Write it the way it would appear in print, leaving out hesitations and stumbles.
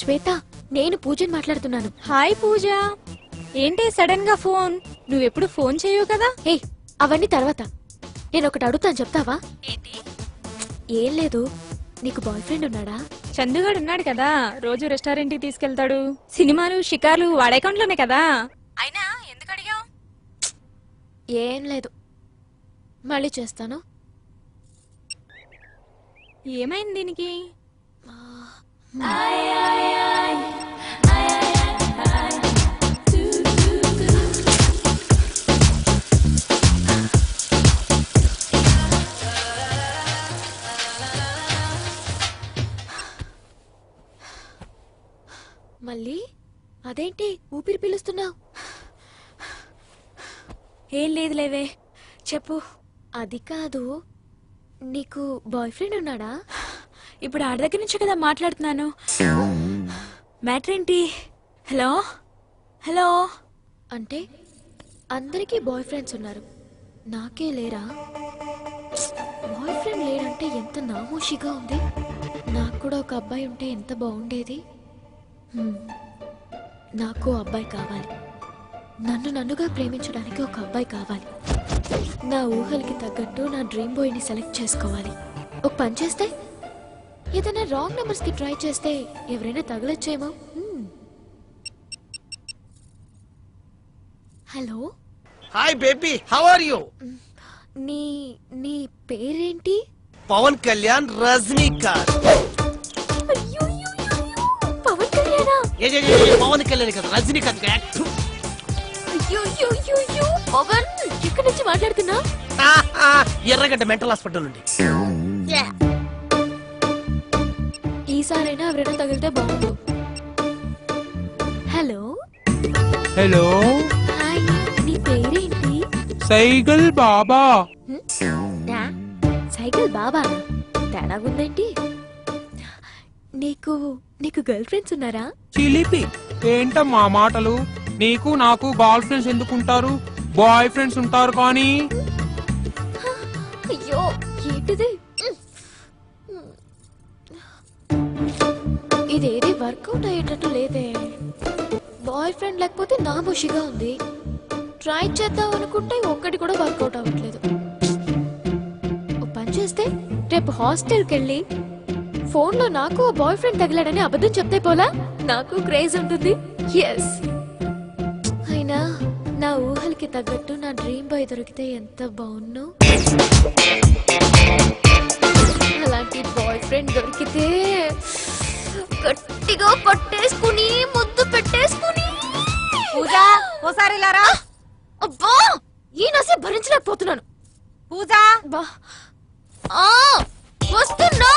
శ్వేత, నేను పూజని మాట్లాడుతున్నాను. హాయ్ పూజ, ఏంటి సడన్ గా ఫోన్? నువ్వెప్పుడు ఫోన్ చేయవు కదా. ఏ అవన్నీ తర్వాత, నేను ఒకటి అడుగుతాను, చెప్తావా? ఏంటి? ఏం లేదు, నీకు బాయ్ ఫ్రెండ్ ఉన్నాడా? చందుగాడు ఉన్నాడు కదా, రోజు రెస్టారెంట్ కి తీసుకెళ్తాడు. సినిమాలు షికార్లు వాడి అకౌంట్ లోనే కదా. అయినా ఎందుకు అడిగావు? ఏం లేదు, మళ్ళీ చేస్తాను. ఏమైంది దీనికి? మళ్ళీ అదేంటి ఊపిరి పీలుస్తున్నావు? ఏం లేదు లేవే, చెప్పు. అది కాదు, నీకు బాయ్ ఫ్రెండ్ ఉన్నాడా? ఇప్పుడు ఆడ దగ్గర నుంచి కదా మాట్లాడుతున్నాను. మ్యాటర్ ఏంటి? Hello hello. అంటే అందరికీ బాయ్ ఫ్రెండ్స్ ఉన్నారు, నాకే లేరా? బాయ్ ఫ్రెండ్ లేడంటే ఎంత నామోషిగా ఉంది. నాకు కూడా ఒక అబ్బాయి ఉంటే ఎంత బాగుండేది. నాకు అబ్బాయి కావాలి, నన్నుగా ప్రేమించడానికి ఒక అబ్బాయి కావాలి. నా ఊహలకి తగ్గట్టు నా డ్రీమ్ బాయ్ని సెలెక్ట్ చేసుకోవాలి. ఒక పని చేస్తే, ఏదైనా రాంగ్ నెంబర్స్ కి ట్రై చేస్తే ఎవరైనా తగలొచ్చేమో. Hello. Hi baby, how are you? నీ నీ పేరేంటి? పవన్ కళ్యాణ్, రజనీకాంత్. పవన్ కళ్యాణా? పవన్ కళ్యాణ్ కదా, రజనీకాంత్. పవన్, ఎక్కడి నుంచి మాట్లాడుతున్నా? ఎర్రగడ్డ మెంటల్ హాస్పిటల్ నుండి. ఈసారైనా ఎవరైనా తగిలితే బాగుండు. హలో. హలో. హాయ్, నీ పేరేంటి? సైకిల్ బాబా. సైకిల్ బాబా? తేడాగుందేంటి? నీకు నీకు గర్ల్ ఫ్రెండ్స్ ఉన్నారా? చిలిపి ఏంటమ్మా మాటలు? నీకు నాకు గర్ల్ ఫ్రెండ్స్ ఎందుకుంటారు? బాయ్ ఫ్రెండ్స్ ఉంటారు. కానీ అయ్యో ఏంటిది? ఇదేది వర్కౌట్ అయ్యేటట్టు లేదే. బాయ్ ఫ్రెండ్ లేకపోతే నామోషిగా ఉంది. ట్రై చేద్దాం అనుకుంటే ఒక్కటి కూడా వర్కౌట్ అవ్వట్లేదు. ఓ పని చేస్తే, రేపు హాస్టల్కి వెళ్ళి ఫోన్ లో నాకు బాయ్ ఫ్రెండ్ తగిలాడని అబద్ధం చెప్తే పోలా, నాకు క్రేజ్ ఉంటుంది. ఎస్, అయినా నా ఊహలకి తగ్గట్టు నా డ్రీమ్ బాయ్ దొరికితే ఎంత బాగున్నా. అలాంటి బాయ్ ఫ్రెండ్ దొరికితే గట్టిగా పట్టేసుకుని ముద్దు పెట్టేసుకుని. పూజ, ఓసారి లారా. అబ్బా, ఈ నసే భరించలేకపోతున్నాను. పూజ, వస్తున్నా.